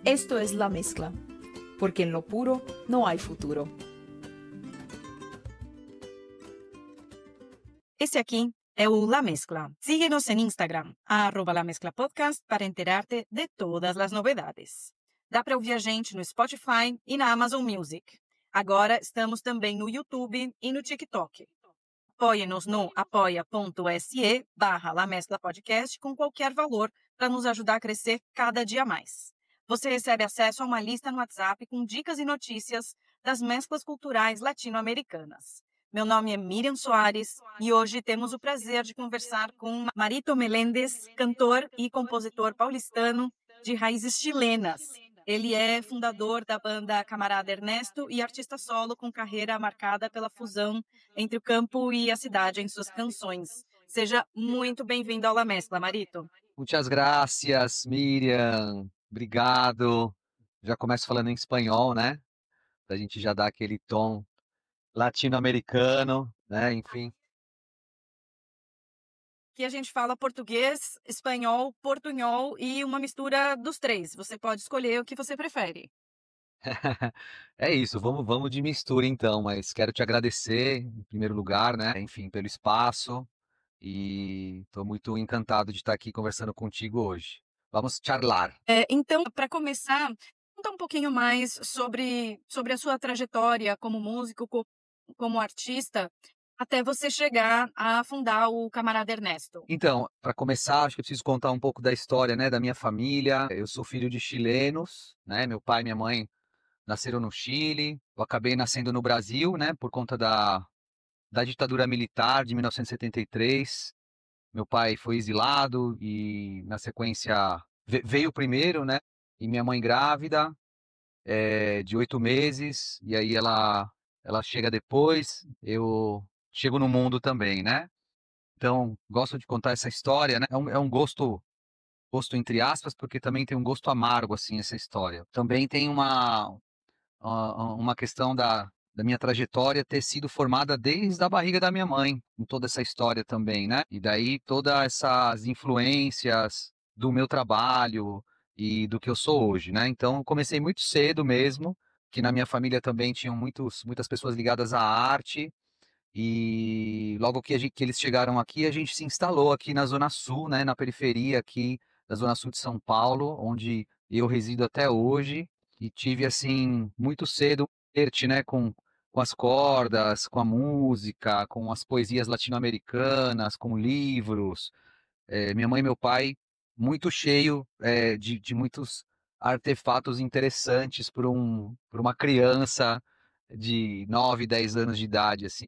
Esto es La Mezcla, porque en lo puro no hay futuro. Esse aqui é o La Mezcla. Síguenos en Instagram, @LaMezclaPodcast, para enterarte de todas as novidades. Dá para ouvir a gente no Spotify e na Amazon Music. Agora estamos também no YouTube e no TikTok. Apoie-nos no apoia.se/LaMezclaPodcast com qualquer valor para nos ajudar a crescer cada dia mais. Você recebe acesso a uma lista no WhatsApp com dicas e notícias das mesclas culturais latino-americanas. Meu nome é Miriam Soares e hoje temos o prazer de conversar com Marito Meléndez, cantor e compositor paulistano de raízes chilenas. Ele é fundador da banda Camarada Ernesto e artista solo com carreira marcada pela fusão entre o campo e a cidade em suas canções. Seja muito bem-vindo ao La Mezcla, Marito. Muitas gracias, Miriam. Obrigado. Já começo falando em espanhol, né? Pra gente já dar aquele tom latino-americano, né? Enfim. Que a gente fala português, espanhol, portunhol e uma mistura dos três. Você pode escolher o que você prefere. É isso, vamos de mistura então, mas quero te agradecer em primeiro lugar, né? Enfim, pelo espaço e estou muito encantado de estar aqui conversando contigo hoje. Vamos charlar. Então, para começar, conta um pouquinho mais sobre a sua trajetória como músico, como artista, até você chegar a fundar o Camarada Ernesto. Então, para começar, acho que eu preciso contar um pouco da história, né, da minha família. Eu sou filho de chilenos, né? Meu pai e minha mãe nasceram no Chile. Eu acabei nascendo no Brasil, né, por conta da ditadura militar de 1973. Meu pai foi exilado e, na sequência, veio primeiro, né, e minha mãe grávida, de 8 meses, e aí ela chega depois, eu chego no mundo também, né? Então, gosto de contar essa história, né? É um gosto entre aspas, porque também tem um gosto amargo, assim, essa história. Também tem uma questão da minha trajetória ter sido formada desde a barriga da minha mãe, com toda essa história também, né? E daí todas essas influências do meu trabalho e do que eu sou hoje, né? Então, eu comecei muito cedo mesmo, que na minha família também tinham muitas pessoas ligadas à arte, e logo que eles chegaram aqui, a gente se instalou aqui na Zona Sul, né, na periferia aqui da Zona Sul de São Paulo, onde eu resido até hoje, e tive, assim, muito cedo, flerte, né, com as cordas, com a música, com as poesias latino-americanas, com livros. Minha mãe e meu pai, muito cheio de muitos artefatos interessantes para uma criança de 9, 10 anos de idade, assim,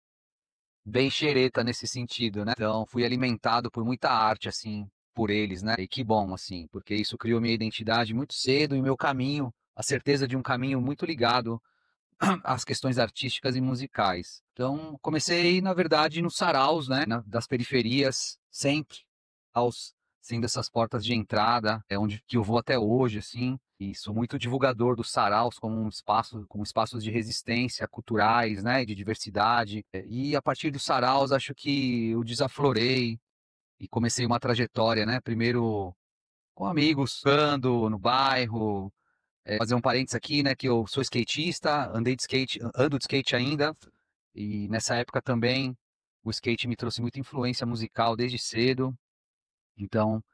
bem xereta nesse sentido, né? Então, fui alimentado por muita arte, assim, por eles, né? E que bom, assim, porque isso criou minha identidade muito cedo e meu caminho, a certeza de um caminho muito ligado às questões artísticas e musicais. Então, comecei, na verdade, nos saraus, né? Das periferias, sempre, aos sendo essas portas de entrada, é onde que eu vou até hoje, assim, e sou muito divulgador dos saraus como um espaço, como espaços de resistência culturais, né, de diversidade. E a partir dos saraus, acho que eu desaflorei e comecei uma trajetória, né, primeiro com amigos, ando no bairro, fazer um parênteses aqui, né, que eu sou skatista, ando de skate ainda, e nessa época também o skate me trouxe muita influência musical desde cedo. Então,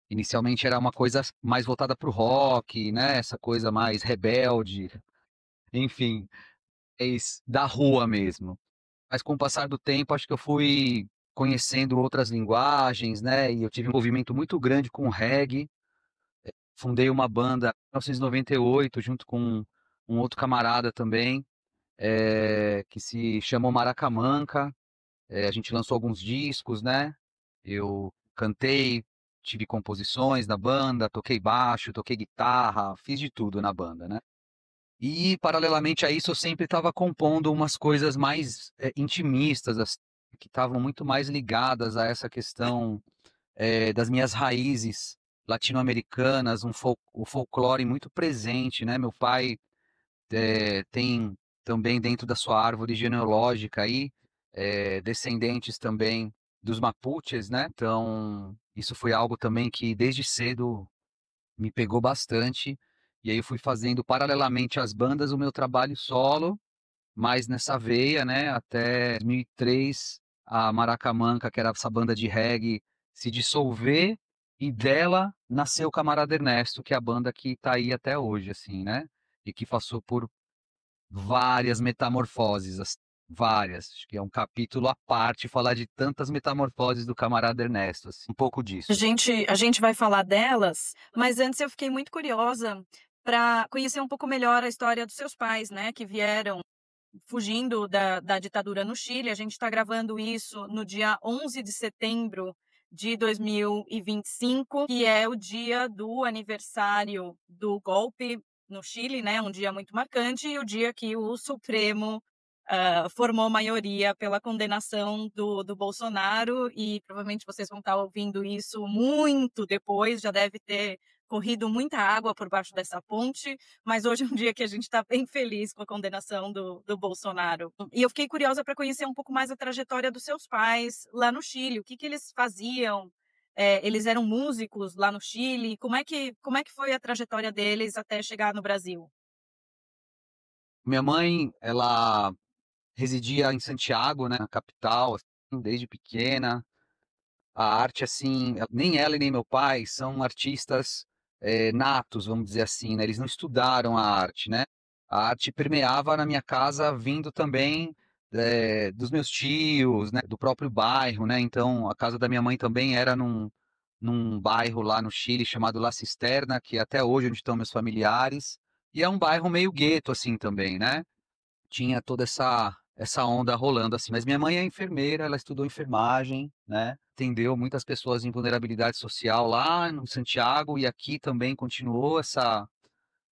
inicialmente era uma coisa mais voltada para o rock, né? Essa coisa mais rebelde, enfim, da rua mesmo. Mas com o passar do tempo, acho que eu fui conhecendo outras linguagens, né? E eu tive um envolvimento muito grande com o reggae. Fundei uma banda em 1998, junto com um outro camarada também, que se chamou Maracamanca. A gente lançou alguns discos, né? Eu cantei, tive composições na banda, toquei baixo, toquei guitarra, fiz de tudo na banda, né? E, paralelamente a isso, eu sempre estava compondo umas coisas mais intimistas, assim, que estavam muito mais ligadas a essa questão das minhas raízes latino-americanas, o folclore muito presente, né? Meu pai tem também dentro da sua árvore genealógica aí, descendentes também dos Mapuches, né? Então, isso foi algo também que desde cedo me pegou bastante E aí eu fui fazendo paralelamente às bandas o meu trabalho solo, mais nessa veia, né, até 2003, a Maracamanca, que era essa banda de reggae, se dissolver, e dela nasceu o Camarada Ernesto, que é a banda que tá aí até hoje, assim, né, e que passou por várias metamorfoses, várias. Acho que é um capítulo à parte falar de tantas metamorfoses do Camarada Ernesto, assim, um pouco A disso. gente, a gente vai falar delas, mas antes eu fiquei muito curiosa para conhecer um pouco melhor a história dos seus pais, né, que vieram fugindo da ditadura no Chile. A gente está gravando isso no dia 11 de setembro de 2025, que é o dia do aniversário do golpe no Chile, né? Um dia muito marcante e o dia que o Supremo formou maioria pela condenação do Bolsonaro, e provavelmente vocês vão estar ouvindo isso muito depois, já deve ter corrido muita água por baixo dessa ponte, mas hoje é um dia que a gente está bem feliz com a condenação do Bolsonaro. E eu fiquei curiosa para conhecer um pouco mais a trajetória dos seus pais lá no Chile, o que, que eles faziam, eles eram músicos lá no Chile, como é que foi a trajetória deles até chegar no Brasil? Minha mãe, ela residia em Santiago, né, na capital, assim, desde pequena. A arte, assim, nem ela e nem meu pai são artistas natos, vamos dizer assim, né? Eles não estudaram a arte, né? A arte permeava na minha casa, vindo também dos meus tios, né? Do próprio bairro, né? Então, a casa da minha mãe também era num bairro lá no Chile chamado La Cisterna, que até hoje é onde estão meus familiares. E é um bairro meio gueto, assim, também, né? Tinha toda essa onda rolando assim. Mas minha mãe é enfermeira, ela estudou enfermagem, né? Atendeu muitas pessoas em vulnerabilidade social lá no Santiago e aqui também continuou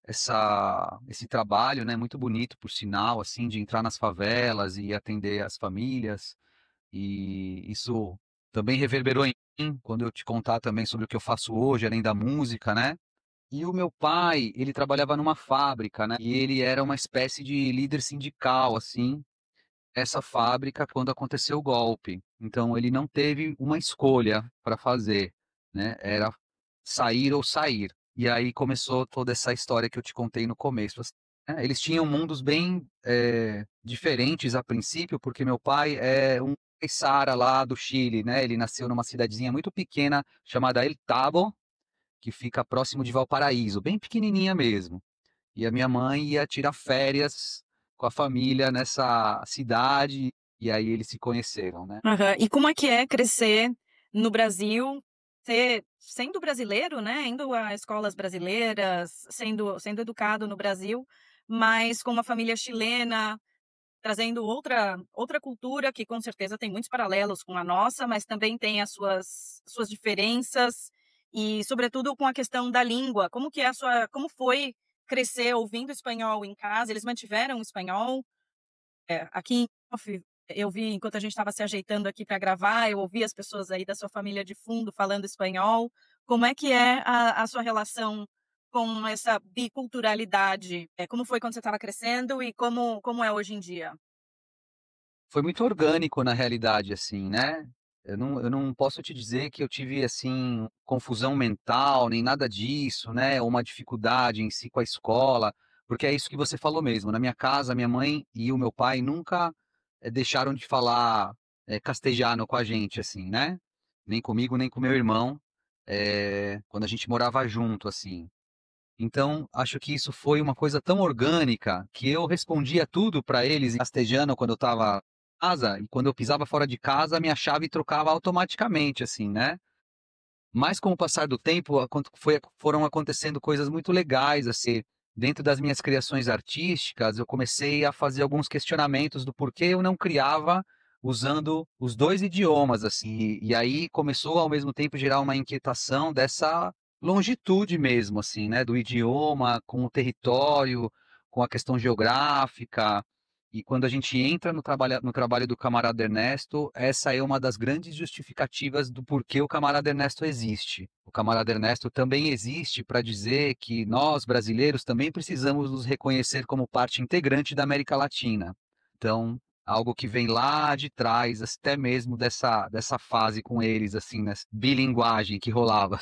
esse trabalho, né? Muito bonito, por sinal, assim, de entrar nas favelas e atender as famílias. E isso também reverberou em mim quando eu te contar também sobre o que eu faço hoje, além da música, né? E o meu pai, ele trabalhava numa fábrica, né? E ele era uma espécie de líder sindical, assim, essa fábrica quando aconteceu o golpe. Então ele não teve uma escolha para fazer, né? Era sair ou sair. E aí começou toda essa história que eu te contei no começo, assim, né? Eles tinham mundos bem diferentes a princípio, porque meu pai é um caiçara lá do Chile, né? Ele nasceu numa cidadezinha muito pequena chamada El Tabo, que fica próximo de Valparaíso, bem pequenininha mesmo. E a minha mãe ia tirar férias com a família nessa cidade, e aí eles se conheceram, né. Aham. E como é que é crescer no Brasil, sendo brasileiro, né, indo a escolas brasileiras, sendo educado no Brasil, mas com uma família chilena, trazendo outra cultura que com certeza tem muitos paralelos com a nossa, mas também tem as suas diferenças e, sobretudo, com a questão da língua. Como foi crescer ouvindo espanhol em casa? Eles mantiveram o espanhol? Aqui em off, eu vi enquanto a gente estava se ajeitando aqui para gravar, eu ouvi as pessoas aí da sua família de fundo falando espanhol. Como é que é a sua relação com essa biculturalidade? Como foi quando você estava crescendo e como é hoje em dia? Foi muito orgânico na realidade, assim, né. Eu não posso te dizer que eu tive, assim, confusão mental, nem nada disso, né, ou uma dificuldade em si com a escola, porque é isso que você falou mesmo. Na minha casa, minha mãe e o meu pai nunca, deixaram de falar, castelhano com a gente, assim, né. Nem comigo, nem com meu irmão, quando a gente morava junto, assim. Então, acho que isso foi uma coisa tão orgânica que eu respondia tudo para eles em castelhano quando eu estava em casa, e quando eu pisava fora de casa, a minha chave trocava automaticamente, assim, né. Mas com o passar do tempo, foram acontecendo coisas muito legais, assim, dentro das minhas criações artísticas, eu comecei a fazer alguns questionamentos do porquê eu não criava usando os 2 idiomas, assim, e aí começou ao mesmo tempo gerar uma inquietação dessa longitude mesmo, assim, né, do idioma com o território, com a questão geográfica. E quando a gente entra no trabalho do Camarada Ernesto, essa é uma das grandes justificativas do porquê o Camarada Ernesto existe. O Camarada Ernesto também existe para dizer que nós, brasileiros, também precisamos nos reconhecer como parte integrante da América Latina. Então, algo que vem lá de trás, até mesmo dessa fase com eles, assim, nessa bilinguagem que rolava.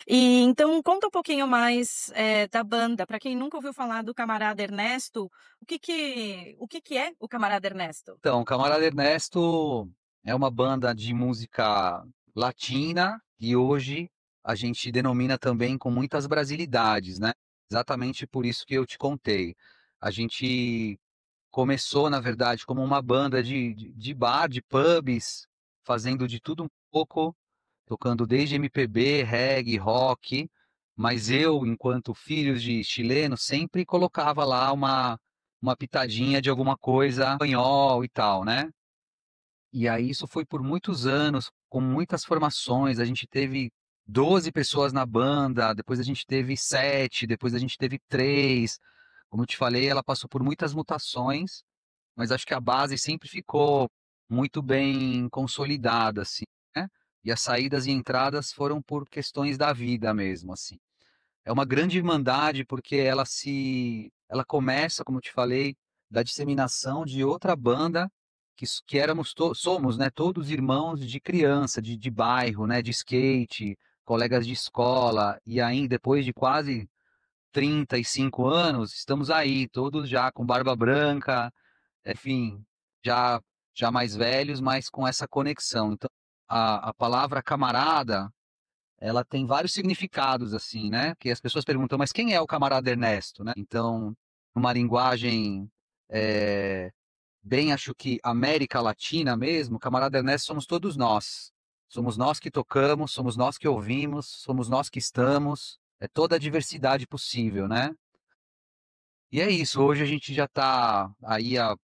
E então conta um pouquinho mais, da banda, para quem nunca ouviu falar do Camarada Ernesto, o que que é o Camarada Ernesto? Então, Camarada Ernesto é uma banda de música latina e hoje a gente denomina também com muitas brasilidades, né? Exatamente por isso que eu te contei. A gente começou, na verdade, como uma banda de bar, de pubs, fazendo de tudo um pouco, tocando desde MPB, reggae, rock, mas eu, enquanto filho de chileno, sempre colocava lá uma pitadinha de alguma coisa espanhol e tal, né? E aí isso foi por muitos anos, com muitas formações. A gente teve 12 pessoas na banda, depois a gente teve 7, depois a gente teve 3. Como eu te falei, ela passou por muitas mutações, mas acho que a base sempre ficou muito bem consolidada, assim, né? E as saídas e entradas foram por questões da vida mesmo, assim. É uma grande irmandade porque ela começa, como eu te falei, da disseminação de outra banda que somos, né, todos irmãos de criança, de bairro, né, de skate, colegas de escola, e aí depois de quase 35 anos, estamos aí, todos já com barba branca, enfim, já já mais velhos, mas com essa conexão. Então, a palavra camarada ela tem vários significados, assim, né? Que as pessoas perguntam, mas quem é o camarada Ernesto, né? Então, numa linguagem é, bem, acho que América Latina mesmo, camarada Ernesto somos todos nós. Somos nós que tocamos, somos nós que ouvimos, somos nós que estamos. É toda a diversidade possível, né? E é isso, hoje a gente já está aí há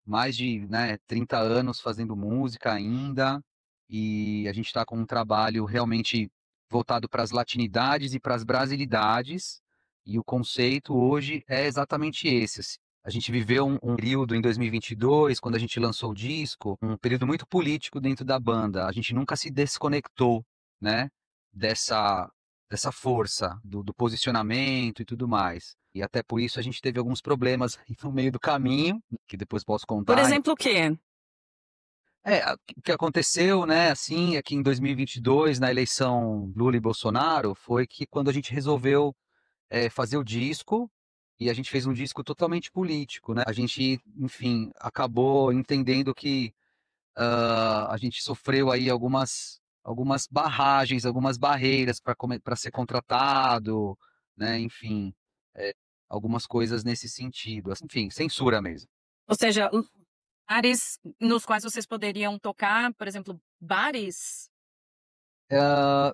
mais de, né, 30 anos fazendo música ainda, e a gente está com um trabalho realmente voltado para as latinidades e para as brasilidades, e o conceito hoje é exatamente esse, assim. A gente viveu um período em 2022, quando a gente lançou o disco, um período muito político dentro da banda. A gente nunca se desconectou, né, dessa, dessa força, do posicionamento e tudo mais. E até por isso a gente teve alguns problemas no meio do caminho, que depois posso Por contar. exemplo, o quê? O que aconteceu, né, assim, aqui em 2022, na eleição Lula e Bolsonaro, foi que quando a gente resolveu fazer o disco, e a gente fez um disco totalmente político, né? A gente, enfim, acabou entendendo que a gente sofreu aí algumas barragens, algumas barreiras para ser contratado, né? Enfim, é, algumas coisas nesse sentido. Enfim, censura mesmo. Ou seja, bares nos quais vocês poderiam tocar, por exemplo, bares?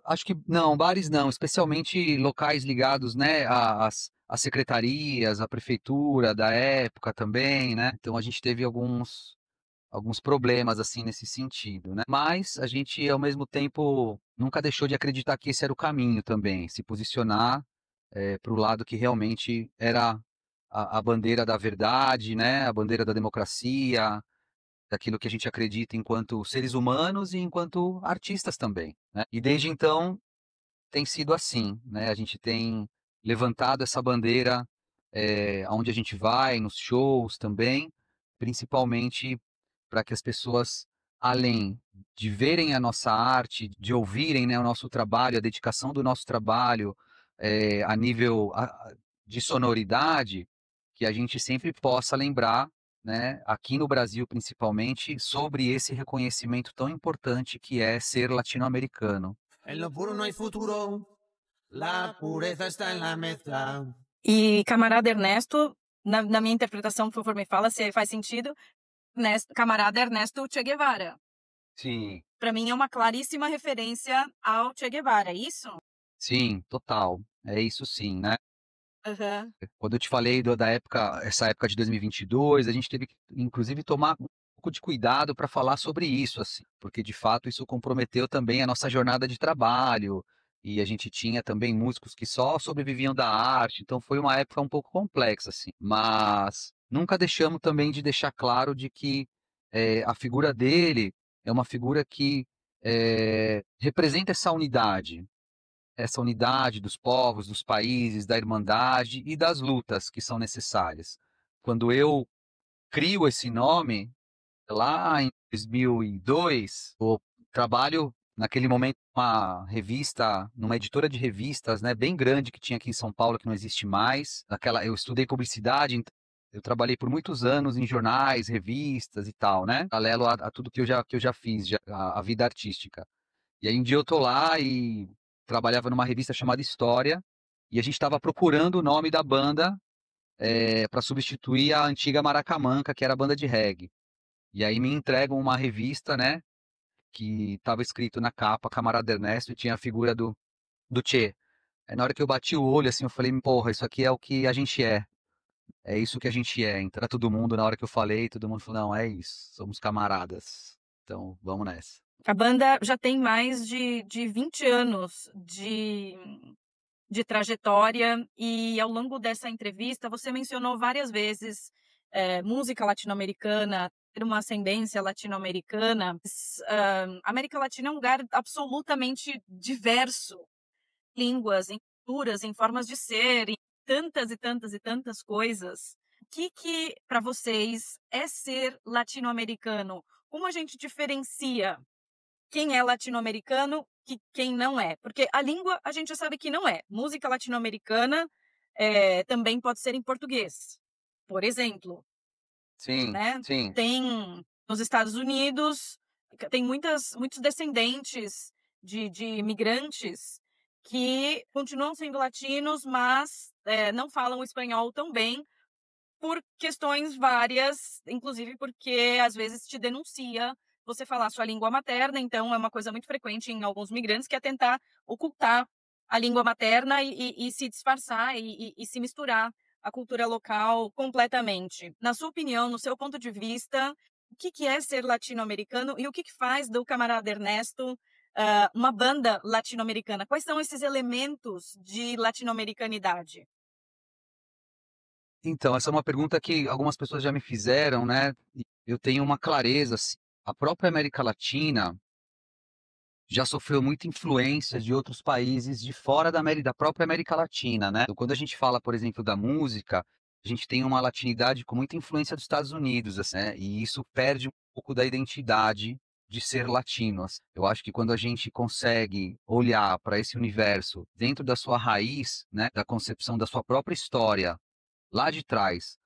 Acho que não, bares não, especialmente locais ligados, né, às secretarias, à prefeitura da época também, né? Então a gente teve alguns problemas assim nesse sentido, né? Mas a gente, ao mesmo tempo, nunca deixou de acreditar que esse era o caminho também, se posicionar para o lado que realmente era a bandeira da verdade, né? A bandeira da democracia, daquilo que a gente acredita enquanto seres humanos e enquanto artistas também, né? E desde então tem sido assim, né? A gente tem levantado essa bandeira aonde a gente vai, nos shows também, principalmente para que as pessoas, além de verem a nossa arte, de ouvirem, né, o nosso trabalho, a dedicação do nosso trabalho a nível de sonoridade, que a gente sempre possa lembrar, né, aqui no Brasil principalmente, sobre esse reconhecimento tão importante que é ser latino-americano. En lo puro no hay futuro, la pureza está en la mezcla. E Camarada Ernesto, na minha interpretação, por favor, me fala se faz sentido, Camarada Ernesto Che Guevara. Sim, Para mim é uma claríssima referência ao Che Guevara, é isso? sim, total. É isso sim, né? Aham. Quando eu te falei da época, essa época de 2022, a gente teve que, inclusive, tomar um pouco de cuidado para falar sobre isso, assim, porque de fato isso comprometeu também a nossa jornada de trabalho, e a gente tinha também músicos que só sobreviviam da arte, então foi uma época um pouco complexa, assim, mas nunca deixamos também de deixar claro de que a figura dele é uma figura que representa essa unidade dos povos, dos países, da irmandade e das lutas que são necessárias. Quando eu crio esse nome, lá em 2002, o trabalho naquele momento, uma revista, numa editora de revistas, né, bem grande que tinha aqui em São Paulo, que não existe mais. Eu estudei publicidade, então eu trabalhei por muitos anos em jornais, revistas e tal, né? Paralelo a tudo que eu já fiz, a vida artística. E aí um dia eu tô lá e trabalhava numa revista chamada História, e a gente estava procurando o nome da banda para substituir a antiga Maracamanca, que era a banda de reggae. E aí me entregam uma revista, né? Que estava escrito na capa Camarada Ernesto e tinha a figura do Che. Aí na hora que eu bati o olho, assim, eu falei, porra, isso aqui é o que a gente é. É isso que a gente é. Então, todo mundo, na hora que eu falei, todo mundo falou, não, é isso, somos camaradas. Então, vamos nessa. A banda já tem mais de 20 anos de trajetória e ao longo dessa entrevista você mencionou várias vezes música latino-americana, ter uma ascendência latino-americana. A América Latina é um lugar absolutamente diverso, línguas, em culturas, em formas de ser, em tantas e tantas e tantas coisas. O que para vocês é ser latino-americano? Como a gente diferencia quem é latino-americano e quem não é? Porque a língua a gente já sabe que não é. Música latino-americana também pode ser em português, por exemplo, Sim, né? sim. Tem nos Estados Unidos, tem muitos descendentes de imigrantes que continuam sendo latinos, mas não falam espanhol tão bem por questões várias, inclusive porque às vezes te denuncia você falar sua língua materna, então é uma coisa muito frequente em alguns migrantes que é tentar ocultar a língua materna e se disfarçar e se misturar à cultura local completamente. Na sua opinião, no seu ponto de vista, o que é ser latino-americano e o que faz do Camarada Ernesto uma banda latino-americana? Quais são esses elementos de latino-americanidade? Então, essa é uma pergunta que algumas pessoas já me fizeram, né? E eu tenho uma clareza, assim. A própria América Latina já sofreu muita influência de outros países de fora da própria América Latina, né? Então, quando a gente fala, por exemplo, da música, a gente tem uma latinidade com muita influência dos Estados Unidos, assim, né? E isso perde um pouco da identidade de ser latino, assim. Eu acho que quando a gente consegue olhar para esse universo dentro da sua raiz, né, da concepção da sua própria história, lá de trás,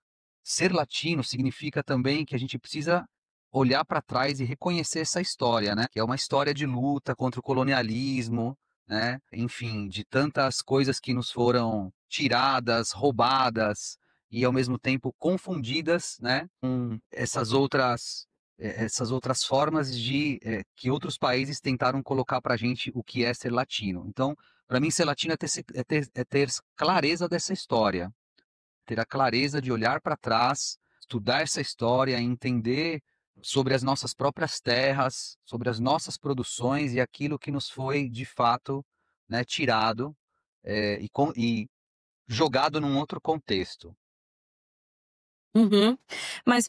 ser latino significa também que a gente precisa olhar para trás e reconhecer essa história, né? Que é uma história de luta contra o colonialismo, né? Enfim, de tantas coisas que nos foram tiradas, roubadas e ao mesmo tempo confundidas, né? Com essas outras formas de que outros países tentaram colocar para a gente o que é ser latino. Então, para mim, ser latino é ter clareza dessa história, ter a clareza de olhar para trás, estudar essa história, entender sobre as nossas próprias terras, sobre as nossas produções e aquilo que nos foi de fato, né, tirado e jogado num outro contexto. Uhum. Mas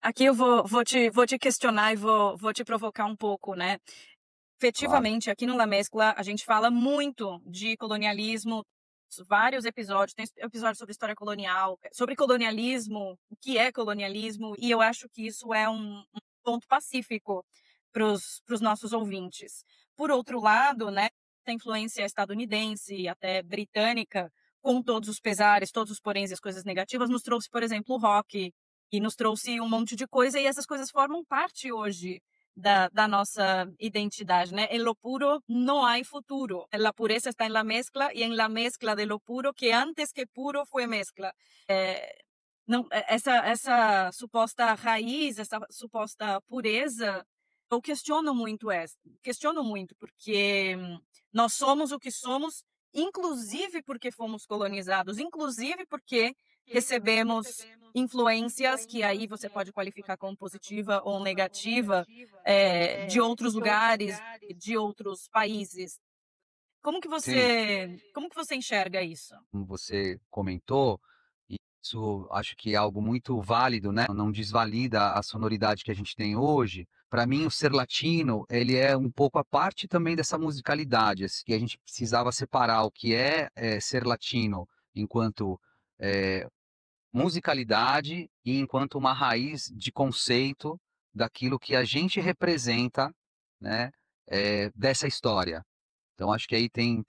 aqui eu vou te questionar e vou te provocar um pouco, né? Claro. Efetivamente, aqui no La Mescla, a gente fala muito de colonialismo, vários episódios, tem episódio sobre história colonial, sobre colonialismo, o que é colonialismo, e eu acho que isso é um ponto pacífico para os nossos ouvintes. Por outro lado, né, a influência estadunidense e até britânica, com todos os pesares, todos os poréns e as coisas negativas, nos trouxe, por exemplo, o rock, e nos trouxe um monte de coisa, e essas coisas formam parte hoje da nossa identidade, né? En lo puro no hay futuro. La pureza está en la mezcla y en la mezcla de lo puro que antes que puro fue mezcla. Não, essa suposta raiz, essa suposta pureza, eu questiono muito, porque nós somos o que somos, inclusive porque fomos colonizados, inclusive porque recebemos influências que aí você pode qualificar como positiva ou negativa, de outros lugares, de outros países. Sim, Como que você enxerga isso? como você comentou, isso acho que é algo muito válido, né? Não desvalida a sonoridade que a gente tem hoje. Para mim, o ser latino, ele é um pouco a parte também dessa musicalidade, assim, que a gente precisava separar o que é ser latino enquanto é, musicalidade e enquanto uma raiz de conceito daquilo que a gente representa, né? dessa história. Então acho que aí tem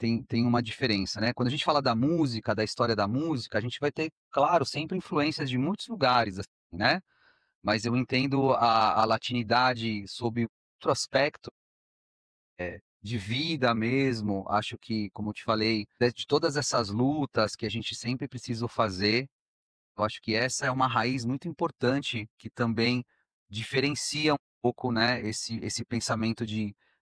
uma diferença, né. Quando a gente fala da música, da história da música, a gente vai ter, claro, sempre influências de muitos lugares, assim, né, mas eu entendo a latinidade sob outro aspecto, de vida mesmo. Acho que, como eu te falei, de todas essas lutas que a gente sempre precisou fazer, eu acho que essa é uma raiz muito importante que também diferencia um pouco, né, esse pensamento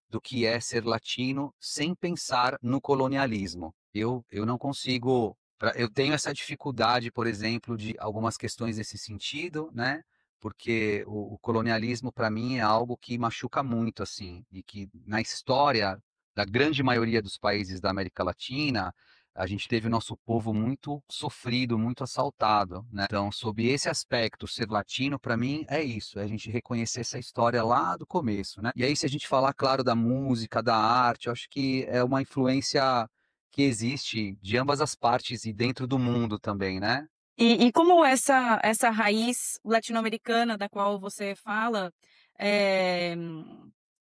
do que é ser latino sem pensar no colonialismo. Eu não consigo, eu tenho essa dificuldade, por exemplo, de algumas questões nesse sentido, né, porque o colonialismo para mim é algo que machuca muito, assim, e que na história da grande maioria dos países da América Latina, a gente teve o nosso povo muito sofrido, muito assaltado, né. Então, sob esse aspecto, ser latino para mim é isso, é a gente reconhecer essa história lá do começo, né. E aí se a gente falar, claro, da música, da arte, eu acho que é uma influência que existe de ambas as partes e dentro do mundo também, né. E como essa raiz latino-americana da qual você fala, eh,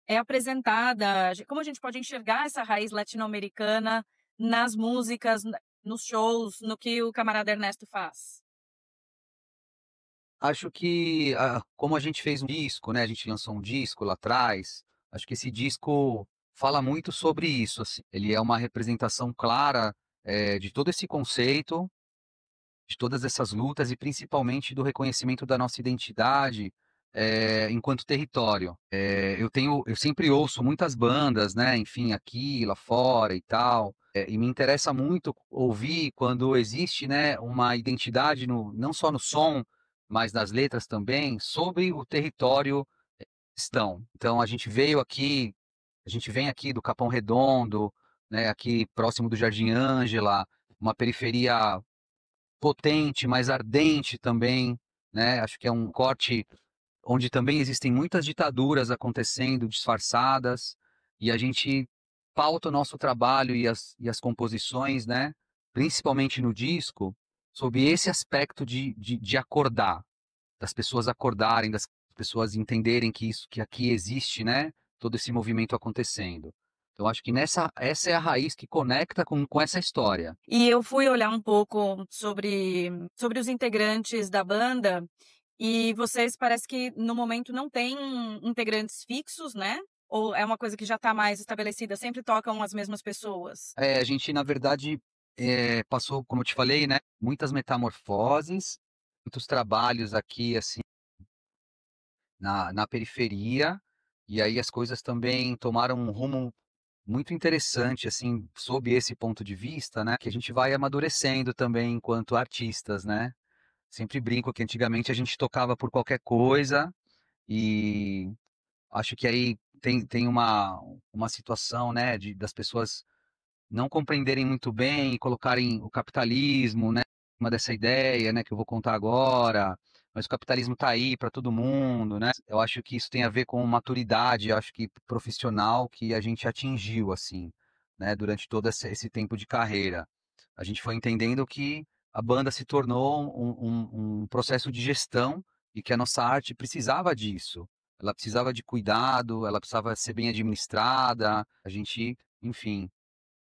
é apresentada, como a gente pode enxergar essa raiz latino-americana nas músicas, nos shows, no que o camarada Ernesto faz? Acho que, como a gente fez um disco, né, a gente lançou um disco lá atrás, acho que esse disco fala muito sobre isso, assim. Ele é uma representação clara, de todo esse conceito, de todas essas lutas e principalmente do reconhecimento da nossa identidade, enquanto território. Eu sempre ouço muitas bandas, né, enfim, aqui, lá fora e tal, e me interessa muito ouvir quando existe, né, uma identidade não só no som, mas nas letras também, sobre o território cristão. Então a gente vem aqui do Capão Redondo, né, aqui próximo do Jardim Ângela, uma periferia potente, mais ardente também, né, acho que é um corte onde também existem muitas ditaduras acontecendo, disfarçadas, e a gente pauta o nosso trabalho e as composições, né, principalmente no disco, sob esse aspecto de acordar, das pessoas acordarem, das pessoas entenderem que aqui existe, né, todo esse movimento acontecendo. Então acho que essa é a raiz que conecta com essa história. E eu fui olhar um pouco sobre os integrantes da banda, e vocês parece que no momento não têm integrantes fixos, né? Ou é uma coisa que já está mais estabelecida, sempre tocam as mesmas pessoas? A gente na verdade, passou, como eu te falei, né, muitas metamorfoses, muitos trabalhos aqui, assim, na periferia, e aí as coisas também tomaram um rumo muito interessante, assim, sob esse ponto de vista, né, que a gente vai amadurecendo também enquanto artistas, né. Sempre brinco que antigamente a gente tocava por qualquer coisa, e acho que aí tem uma situação, né, das pessoas não compreenderem muito bem e colocarem o capitalismo, né, uma dessa ideia, né, que eu vou contar agora, mas o capitalismo está aí para todo mundo, né. Eu acho que isso tem a ver com maturidade, eu acho que profissional que a gente atingiu, assim, né, durante todo esse tempo de carreira. A gente foi entendendo que a banda se tornou um processo de gestão e que a nossa arte precisava disso. Ela precisava de cuidado, ela precisava ser bem administrada, a gente, enfim,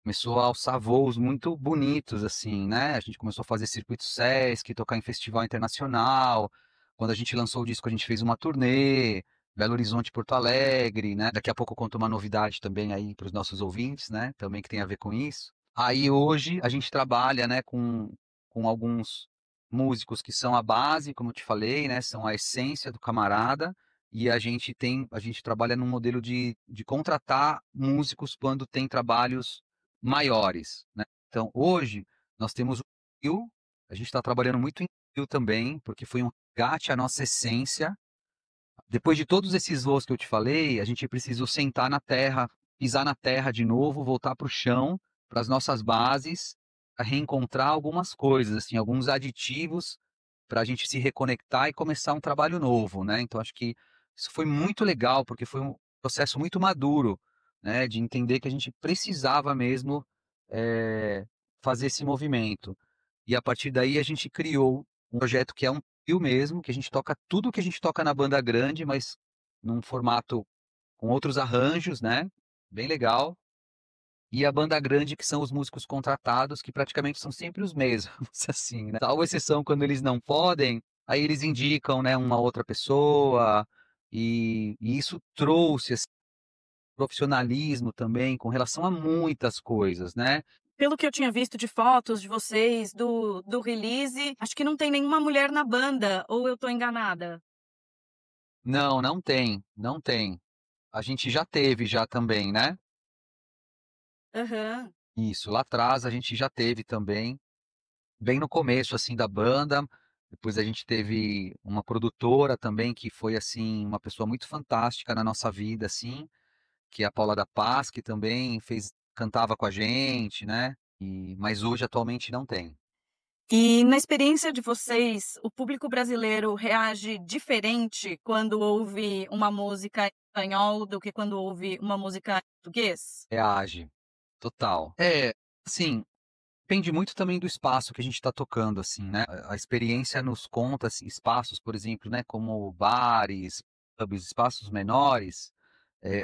começou a alçar voos muito bonitos, assim, né, a gente começou a fazer circuito Sesc, tocar em festival internacional. Quando a gente lançou o disco, a gente fez uma turnê, Belo Horizonte, Porto Alegre, né. Daqui a pouco eu conto uma novidade também aí para os nossos ouvintes, né, também que tem a ver com isso. Aí hoje a gente trabalha, né, com alguns músicos que são a base, como eu te falei, né, são a essência do camarada, e a gente trabalha num modelo de contratar músicos quando tem trabalhos maiores, né. Então hoje nós temos o Rio, a gente está trabalhando muito em Rio também, porque foi um resgate à nossa essência. Depois de todos esses voos que eu te falei, a gente precisou sentar na terra, pisar na terra de novo, voltar para o chão, para as nossas bases, pra reencontrar algumas coisas, assim, alguns aditivos para a gente se reconectar e começar um trabalho novo, né. Então acho que isso foi muito legal, porque foi um processo muito maduro, né, de entender que a gente precisava mesmo, eh, fazer esse movimento. E a partir daí a gente criou um projeto que é um trio mesmo, que a gente toca tudo que a gente toca na banda grande, mas num formato com outros arranjos, né. bem legal. E a banda grande, que são os músicos contratados, que praticamente são sempre os mesmos, assim, né? Salvo exceção quando eles não podem, aí eles indicam, né, uma outra pessoa, e isso trouxe assim, profissionalismo também com relação a muitas coisas, né? Pelo que eu tinha visto de fotos de vocês, do release, acho que não tem nenhuma mulher na banda, ou eu tô enganada? Não, não tem, não tem. A gente já teve já também, né? Aham. Isso, lá atrás a gente já teve também, bem no começo assim da banda. Depois a gente teve uma produtora também que foi assim uma pessoa muito fantástica na nossa vida assim, que é a Paula da Paz, que também fez cantava com a gente, né? Mas hoje atualmente não tem. E na experiência de vocês, o público brasileiro reage diferente quando ouve uma música em espanhol do que quando ouve uma música em português? Reage, total. Assim, depende muito também do espaço que a gente está tocando, assim, né? A experiência nos conta, assim, espaços, por exemplo, né, como bares, pubs, espaços menores,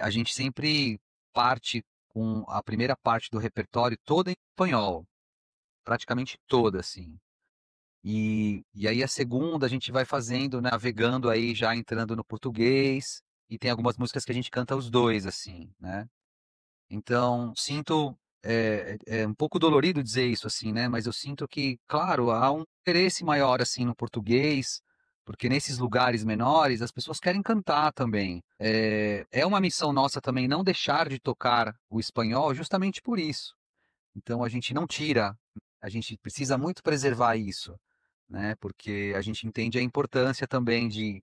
a gente sempre parte com a primeira parte do repertório toda em espanhol, praticamente toda, assim. E aí a segunda a gente vai fazendo, né, navegando aí, já entrando no português, e tem algumas músicas que a gente canta os dois, assim, né? Então, sinto, é um pouco dolorido dizer isso assim, né, mas eu sinto que, claro, há um interesse maior, assim, no português, porque nesses lugares menores as pessoas querem cantar também. É uma missão nossa também não deixar de tocar o espanhol justamente por isso. Então a gente não tira, a gente precisa muito preservar isso, né, porque a gente entende a importância também de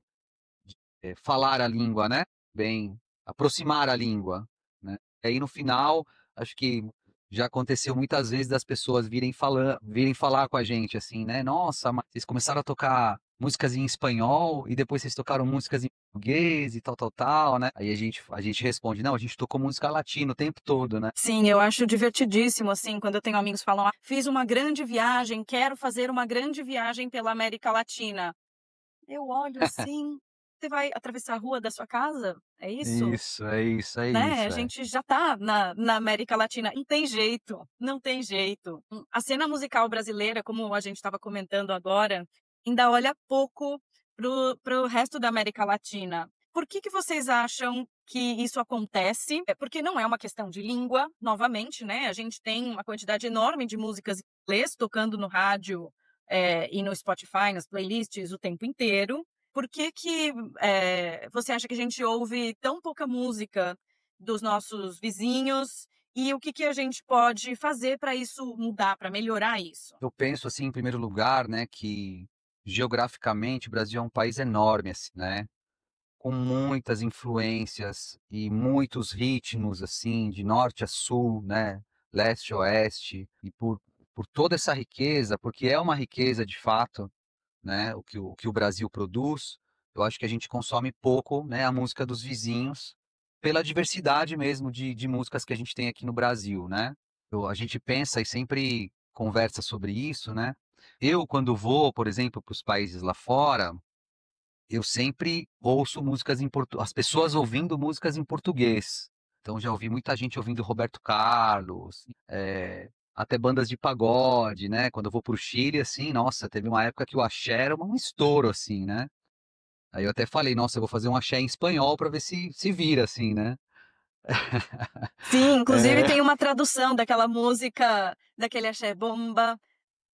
falar a língua, né? Bem, aproximar a língua, né? E aí no final, acho que já aconteceu muitas vezes das pessoas virem falar com a gente assim, né? Nossa, mas vocês começaram a tocar músicas em espanhol e depois vocês tocaram músicas em português e tal, tal, tal, né? Aí a gente responde, não, a gente tocou música latina o tempo todo, né? Sim, eu acho divertidíssimo, assim, quando eu tenho amigos que falam: fiz uma grande viagem, quero fazer uma grande viagem pela América Latina. Eu olho assim, você vai atravessar a rua da sua casa? É isso? Isso, é isso, é Né? A isso, é. gente já tá na América Latina. Não tem jeito, não tem jeito. A cena musical brasileira, como a gente estava comentando agora, ainda olha pouco pro resto da América Latina. Por que vocês acham que isso acontece? É porque não é uma questão de língua, novamente, né? A gente tem uma quantidade enorme de músicas em inglês tocando no rádio, e no Spotify, nas playlists, o tempo inteiro. Por que você acha que a gente ouve tão pouca música dos nossos vizinhos e o que a gente pode fazer para isso mudar, para melhorar isso? Eu penso assim, em primeiro lugar, né, que geograficamente o Brasil é um país enorme, assim, né? Com muitas influências e muitos ritmos, assim, de norte a sul, né? Leste a oeste, e por toda essa riqueza, porque é uma riqueza de fato, né? O que o Brasil produz, eu acho que a gente consome pouco, né? A música dos vizinhos, pela diversidade mesmo de músicas que a gente tem aqui no Brasil, né? A gente pensa e sempre conversa sobre isso, né? Eu, quando vou, por exemplo, para os países lá fora, eu sempre ouço músicas em português, as pessoas ouvindo músicas em português. Então já ouvi muita gente ouvindo Roberto Carlos, até bandas de pagode, né? Quando eu vou pro Chile, assim, nossa, teve uma época que o axé era um estouro, assim, né? Aí eu até falei, nossa, eu vou fazer um axé em espanhol para ver se vira, assim, né? Sim, inclusive É, tem uma tradução daquela música, daquele axé bomba,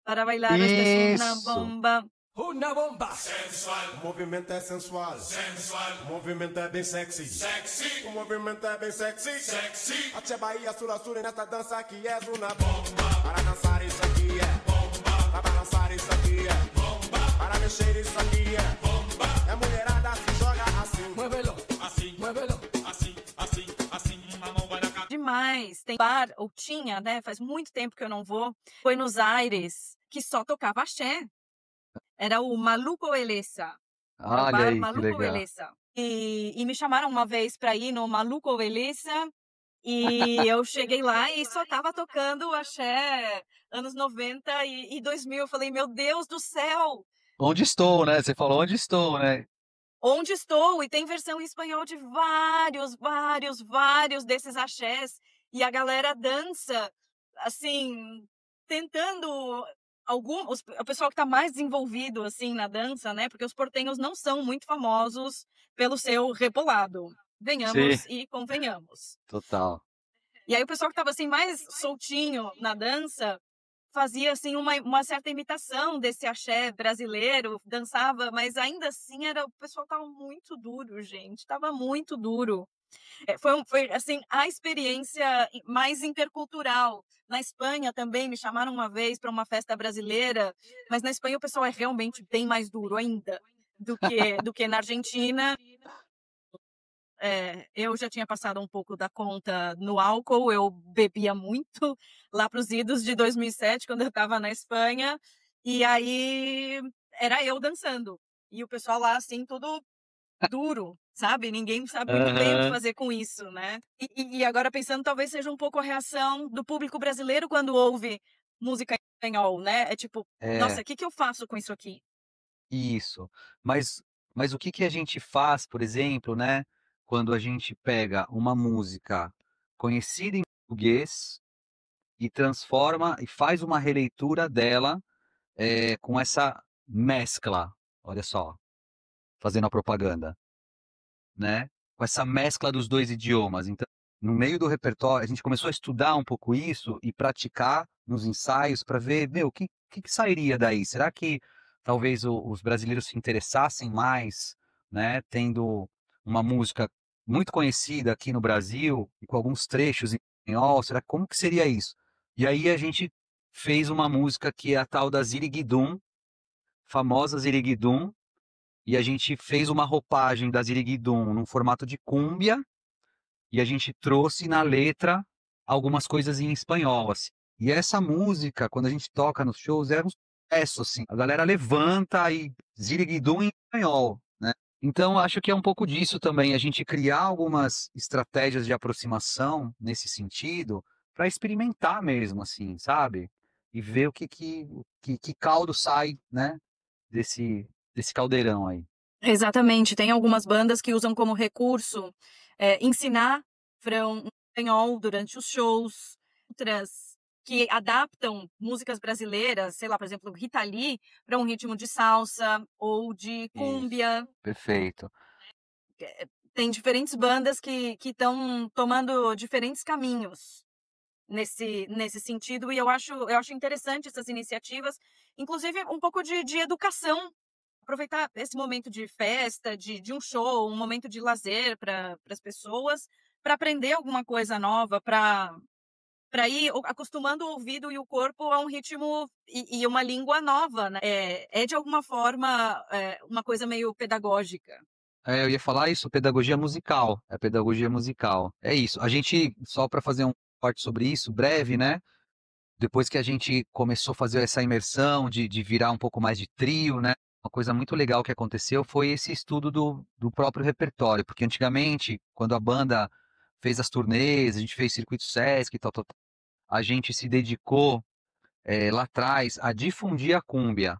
para bailar esta es una isso! bomba. Una bomba! Sensual. O movimento é sensual. Sensual. O movimento é bem sexy. Sexy. O movimento é bem sexy. Sexy. Até Bahia, sul a sul, nessa dança que é uma bomba. Para dançar isso aqui é bomba. Para balançar isso aqui é bomba. Para mexer isso aqui é bomba. É mulherada se joga assim. Muévelo, assim, muévelo, assim, assim, assim. A mão vai na cara. Demais. Tem bar, ou tinha, né? Faz muito tempo que eu não vou. Buenos Aires, que só tocava axé. Era o Maluco Beleza. Era o Olha bar aí, que Maluco legal. Beleza. E me chamaram uma vez para ir no Maluco Beleza. E eu cheguei lá e só tava tocando axé anos 90 e 2000. Eu falei, meu Deus do céu! Onde estou, né? Você falou onde estou, né? Onde Estou, e tem versão em espanhol de vários desses axés, e a galera dança, assim, tentando o pessoal que está mais desenvolvido, assim, na dança, né, porque os portenhos não são muito famosos pelo seu rebolado, Sim, venhamos e convenhamos. total. E aí o pessoal que estava, assim, mais soltinho na dança, fazia, assim, uma certa imitação desse axé brasileiro, dançava, mas ainda assim o pessoal estava muito duro, gente, estava muito duro. Foi, assim, a experiência mais intercultural. Na Espanha também me chamaram uma vez para uma festa brasileira, mas na Espanha o pessoal é realmente bem mais duro ainda do que na Argentina. Eu já tinha passado um pouco da conta no álcool, eu bebia muito lá para os idos de 2007, quando eu estava na Espanha, e aí era eu dançando. E o pessoal lá, assim, tudo duro, sabe? Ninguém sabe muito bem o que Aham. fazer com isso, né? E agora pensando, talvez seja um pouco a reação do público brasileiro quando ouve música em espanhol, né? É tipo, nossa, É, o que que eu faço com isso aqui? isso. Mas mas o que que a gente faz, por exemplo, né, quando a gente pega uma música conhecida em português e transforma e faz uma releitura dela, com essa mescla, olha só, fazendo a propaganda, né, com essa mescla dos 2 idiomas. Então, no meio do repertório, a gente começou a estudar um pouco isso e praticar nos ensaios para ver, meu, o que sairia daí? Será que talvez os brasileiros se interessassem mais, né, tendo uma música muito conhecida aqui no Brasil e com alguns trechos em espanhol, será como que seria isso? E aí a gente fez uma música que é a tal da Ziriguidum, famosa Ziriguidum, e a gente fez uma roupagem da Ziriguidum num formato de cúmbia, e a gente trouxe na letra algumas coisas em espanhol, assim. E essa música, quando a gente toca nos shows, é um sucesso, assim. A galera levanta e Ziriguidum em espanhol, né. Então acho que é um pouco disso também, a gente criar algumas estratégias de aproximação nesse sentido, para experimentar mesmo, assim, sabe. E ver o que caldo sai, né, desse caldeirão aí. Exatamente, tem algumas bandas que usam como recurso, ensinar refrão em espanhol durante os shows, outras que adaptam músicas brasileiras, sei lá, por exemplo, Rita Lee, para um ritmo de salsa ou de Isso, cúmbia. perfeito. Tem diferentes bandas que estão tomando diferentes caminhos nesse sentido, e eu acho interessante essas iniciativas, inclusive um pouco de educação. Aproveitar esse momento de festa, de um show, um momento de lazer para as pessoas, para aprender alguma coisa nova, para ir acostumando o ouvido e o corpo a um ritmo e uma língua nova, né. É de alguma forma, uma coisa meio pedagógica. Eu ia falar isso, pedagogia musical, é pedagogia musical. É isso, a gente só para fazer um corte sobre isso, breve, né, depois que a gente começou a fazer essa imersão de virar um pouco mais de trio, né, uma coisa muito legal que aconteceu foi esse estudo do próprio repertório, porque antigamente, quando a banda fez as turnês, a gente fez circuito Sesc e tal, tal, tal, a gente se dedicou, lá atrás a difundir a cúmbia,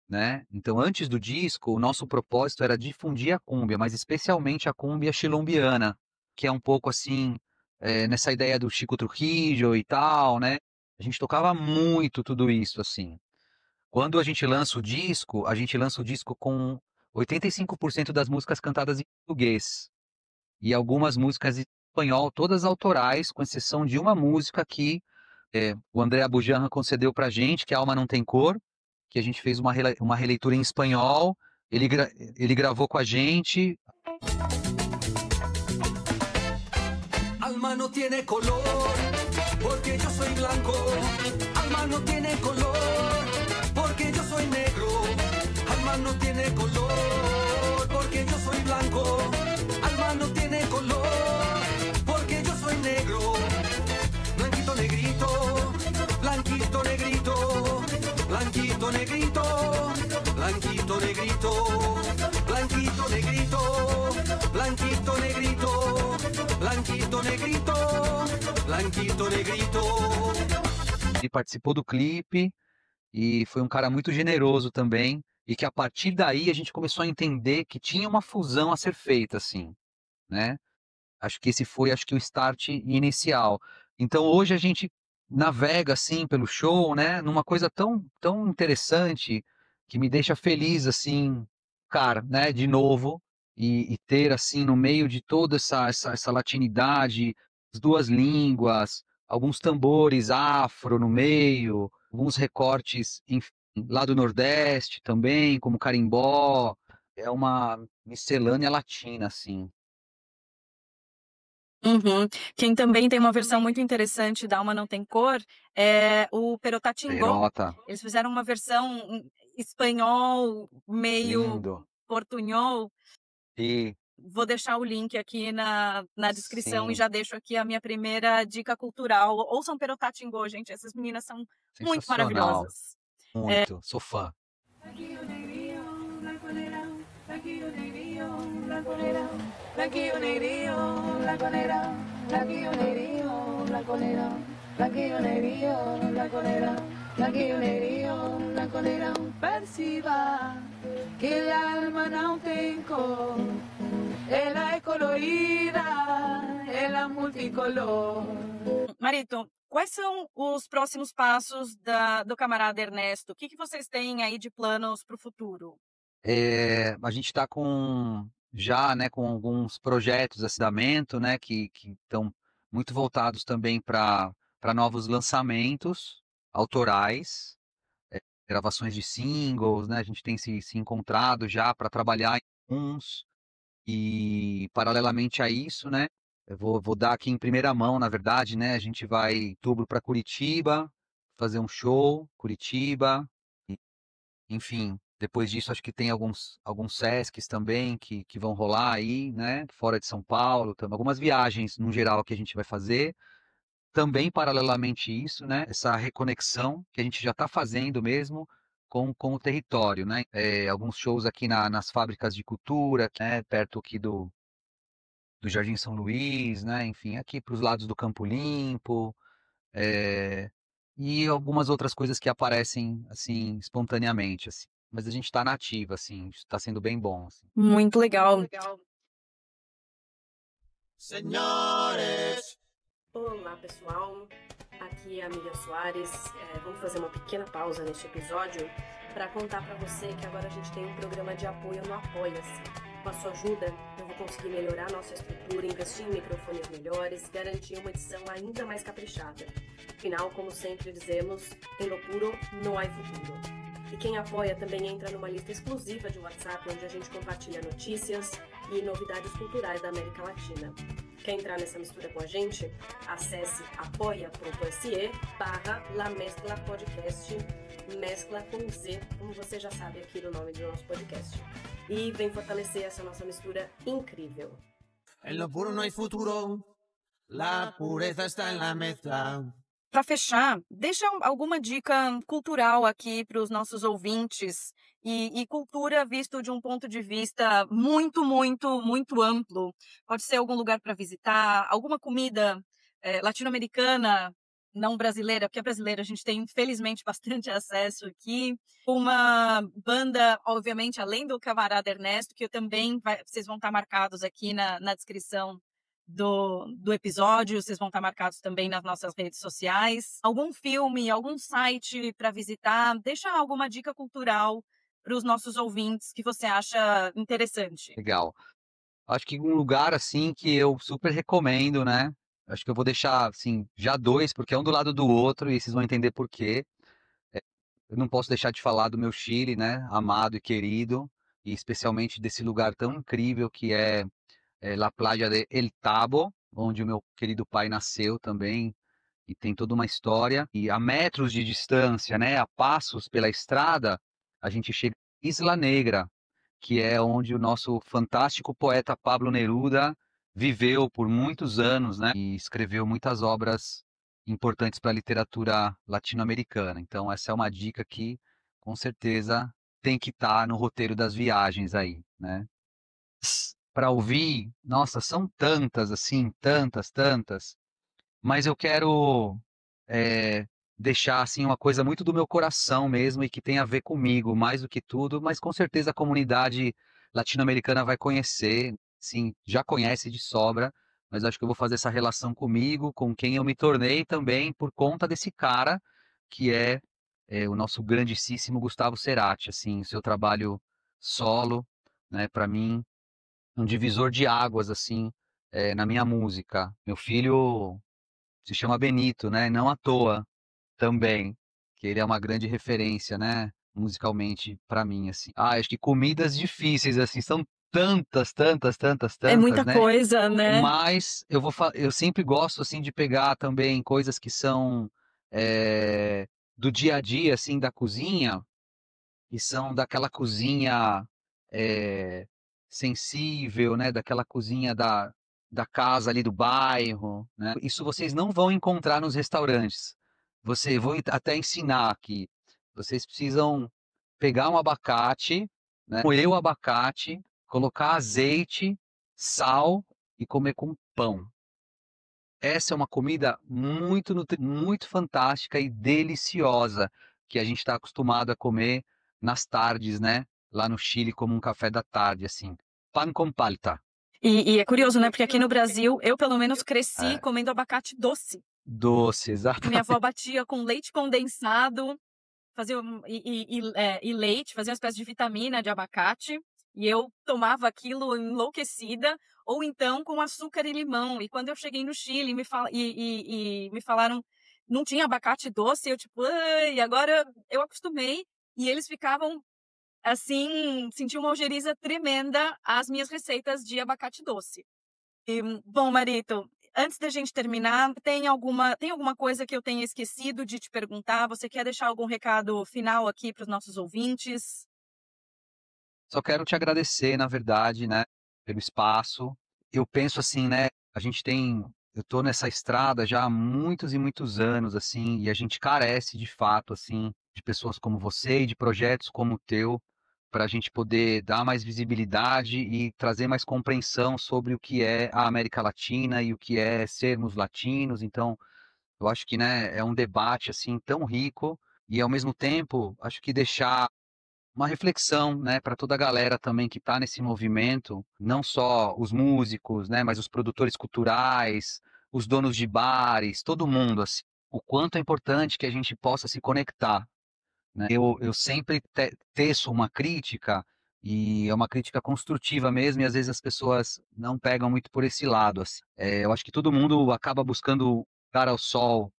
né. Então antes do disco, o nosso propósito era difundir a cúmbia, mas especialmente a cúmbia chilombiana, que é um pouco assim, nessa ideia do Chico Trujillo e tal, né. A gente tocava muito tudo isso, assim. Quando a gente lança o disco, a gente lança o disco com 85% das músicas cantadas em português, e algumas músicas em espanhol, todas autorais, com exceção de uma música que, o André Abujanra concedeu pra gente, que é Alma Não Tem Cor, que a gente fez uma releitura em espanhol, ele gravou com a gente. Alma no tiene color, porque yo soy blanco. Alma no tiene color, porque yo soy negro. Alma no tiene color, porque yo soy blanco. Alma no tiene color, porque yo soy negro. Blanquito, negrito, blanquito, negrito, blanquito, negrito, blanquito, negrito, blanquito, negrito, blanquito, negrito, blanquito, negrito, blanquito, negrito. Ele participou do clipe e foi um cara muito generoso também, e que a partir daí a gente começou a entender que tinha uma fusão a ser feita, assim, né. Acho que esse foi, acho que o start inicial. Então hoje a gente navega, assim, pelo show, né, numa coisa tão interessante, que me deixa feliz, assim, cara, né, de novo, e ter, assim, no meio de toda essa latinidade, as 2 línguas, alguns tambores afro no meio, alguns recortes, enfim, lá do Nordeste também, como carimbó, é uma miscelânea latina, assim. Uhum. Quem também tem uma versão muito interessante da Alma Não Tem Cor é o Perotatingô. Perota, Eles fizeram uma versão em espanhol, meio lindo. portunhol. E Vou deixar o link aqui na descrição e sim, já deixo aqui a minha primeira dica cultural. Ouçam Perotatingô, gente. Essas meninas são muito sensacional, maravilhosas. muito, sou fã. Perciba que el alma não tem cor, ela é colorida, ela é multicolor. Marito, quais são os próximos passos do camarada Ernesto? O que vocês têm aí de planos para o futuro? A gente está já, né, com alguns projetos de acidamento, né, que estão muito voltados também para novos lançamentos autorais, gravações de singles, né, a gente tem se encontrado já para trabalhar em uns. E paralelamente a isso, né, eu vou dar aqui em primeira mão, na verdade, né, a gente vai em outubro para Curitiba, fazer um show, Curitiba, e enfim, depois disso acho que tem alguns Sescs também que vão rolar aí, né, fora de São Paulo, algumas viagens no geral que a gente vai fazer. Também paralelamente isso, né, essa reconexão que a gente já está fazendo mesmo com o território, né, alguns shows aqui nas fábricas de cultura, né, perto aqui do Jardim São Luís, né, enfim, aqui para os lados do Campo Limpo, e algumas outras coisas que aparecem, assim, espontaneamente, assim. Mas a gente está na ativa, assim, está sendo bem bom, assim. Muito legal. Señores, Olá pessoal, aqui é a Miriam Soares. Vamos fazer uma pequena pausa neste episódio para contar para você que agora a gente tem um programa de apoio no Apoia-se. Com a sua ajuda, eu vou conseguir melhorar nossa estrutura, investir em microfones melhores, garantir uma edição ainda mais caprichada. Afinal, como sempre dizemos, em lo puro não há futuro. E quem apoia também entra numa lista exclusiva de WhatsApp onde a gente compartilha notícias e novidades culturais da América Latina. Quer entrar nessa mistura com a gente? Acesse apoia.se/La Mescla Podcast, mescla com Z, como você já sabe aqui do nome do nosso podcast. E vem fortalecer essa nossa mistura incrível. en lo puro no hay futuro, la pureza está en la mezcla. Para fechar, deixa alguma dica cultural aqui para os nossos ouvintes e cultura visto de um ponto de vista muito, muito, muito amplo. Pode ser algum lugar para visitar, alguma comida latino-americana, não brasileira, porque a brasileira a gente tem, infelizmente, bastante acesso aqui. Uma banda, obviamente, além do camarada Ernesto, que eu também vocês vão estar marcados aqui na descrição do episódio, vocês vão estar marcados também nas nossas redes sociais. Algum filme, algum site para visitar, deixa alguma dica cultural para os nossos ouvintes que você acha interessante. Legal. Acho que um lugar, assim, que eu super recomendo, né, acho que eu vou deixar, assim, já 2, porque é um do lado do outro e vocês vão entender por quê. Eu não posso deixar de falar do meu Chile, né, amado e querido, e especialmente desse lugar tão incrível que é La Playa de El Tabo, onde o meu querido pai nasceu também, e tem toda uma história. E a metros de distância, né, a passos pela estrada, a gente chega em Isla Negra, que é onde o nosso fantástico poeta Pablo Neruda viveu por muitos anos, né, e escreveu muitas obras importantes para a literatura latino-americana. Então, essa é uma dica que, com certeza, tem que estar no roteiro das viagens aí, né? Para ouvir, nossa, são tantas, assim, tantas, mas eu quero deixar assim uma coisa muito do meu coração mesmo e que tem a ver comigo mais do que tudo, mas com certeza a comunidade latino-americana vai conhecer, sim, já conhece de sobra, mas acho que eu vou fazer essa relação comigo, com quem eu me tornei também por conta desse cara que é o nosso grandíssimo Gustavo Cerati, assim, seu trabalho solo, né, para mim um divisor de águas assim, na minha música. Meu filho se chama Benito, né? Não à toa também, que ele é uma grande referência, né? Musicalmente para mim, assim. Ah, acho que comidas difíceis, assim, são tantas, tantas, tantas, É tantas, muita né? coisa, né? Mas eu sempre gosto assim de pegar também coisas que são do dia a dia, assim, da cozinha, e são daquela cozinha eh, sensível, né? Daquela cozinha da casa ali do bairro, né? Isso vocês não vão encontrar nos restaurantes. Vou até ensinar aqui. Vocês precisam pegar um abacate, né? Moer o abacate, colocar azeite, sal e comer com pão. Essa é uma comida muito fantástica e deliciosa que a gente está acostumado a comer nas tardes, né? Lá no Chile, como um café da tarde, assim. Pan com palta. E é curioso, né? Porque aqui no Brasil, eu pelo menos cresci É, comendo abacate doce. doce, Minha exatamente. avó batia com leite condensado, e leite, fazia uma espécie de vitamina de abacate, e eu tomava aquilo enlouquecida, ou então com açúcar e limão. E quando eu cheguei no Chile e me falaram não tinha abacate doce, eu tipo, ai, agora eu acostumei, e eles ficavam assim, sentiam uma ojeriza tremenda às minhas receitas de abacate doce. E, bom, Marito, antes da gente terminar, tem alguma coisa que eu tenha esquecido de te perguntar? Você quer deixar algum recado final aqui para os nossos ouvintes? Só quero te agradecer, na verdade, né, pelo espaço. Eu penso assim, né, eu tô nessa estrada já há muitos e muitos anos, assim, e a gente carece de fato, assim, de pessoas como você e de projetos como o teu, para a gente poder dar mais visibilidade e trazer mais compreensão sobre o que é a América Latina e o que é sermos latinos. Então, eu acho que, né, é um debate, assim, tão rico e, ao mesmo tempo, acho que deixar uma reflexão, né, para toda a galera também que está nesse movimento, não só os músicos, né, mas os produtores culturais, os donos de bares, todo mundo, assim, o quanto é importante que a gente possa se conectar, né? Eu sempre teço uma crítica, e é uma crítica construtiva mesmo, e às vezes as pessoas não pegam muito por esse lado, assim. Eu acho que todo mundo acaba buscando dar ao sol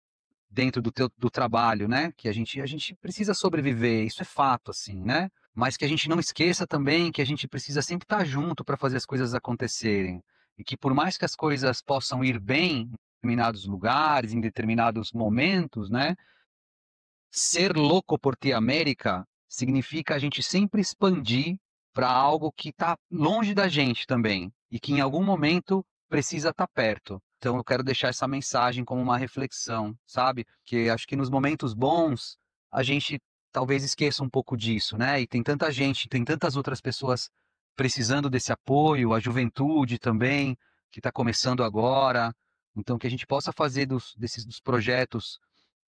dentro do trabalho, né? Que a gente precisa sobreviver, isso é fato, assim, né? Mas que a gente não esqueça também que a gente precisa sempre estar junto para fazer as coisas acontecerem. E que por mais que as coisas possam ir bem em determinados lugares, em determinados momentos, né? Ser louco por ter América significa a gente sempre expandir para algo que está longe da gente também e que em algum momento precisa estar perto. Então eu quero deixar essa mensagem como uma reflexão, sabe? Que acho que nos momentos bons a gente talvez esqueça um pouco disso, né? E tem tanta gente, tem tantas outras pessoas precisando desse apoio, a juventude também, que está começando agora. Então que a gente possa fazer dos projetos,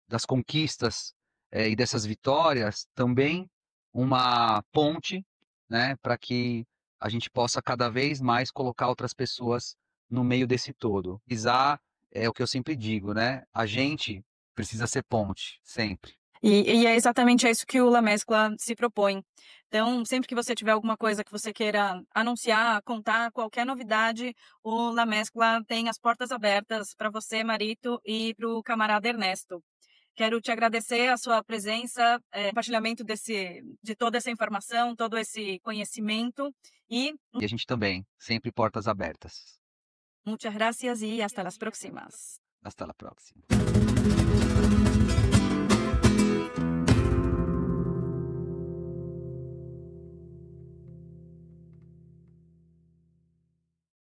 das conquistas e dessas vitórias também uma ponte, né, para que a gente possa cada vez mais colocar outras pessoas no meio desse todo. Pisar é o que eu sempre digo, né? A gente precisa ser ponte, sempre. E é exatamente isso que o La Mescla se propõe. Então, sempre que você tiver alguma coisa que você queira anunciar, contar, qualquer novidade, o La Mescla tem as portas abertas para você, Marito, e para o camarada Ernesto. Quero te agradecer a sua presença, compartilhamento de toda essa informação, todo esse conhecimento e E a gente também, sempre portas abertas. muchas gracias y hasta las próximas. Hasta la próxima.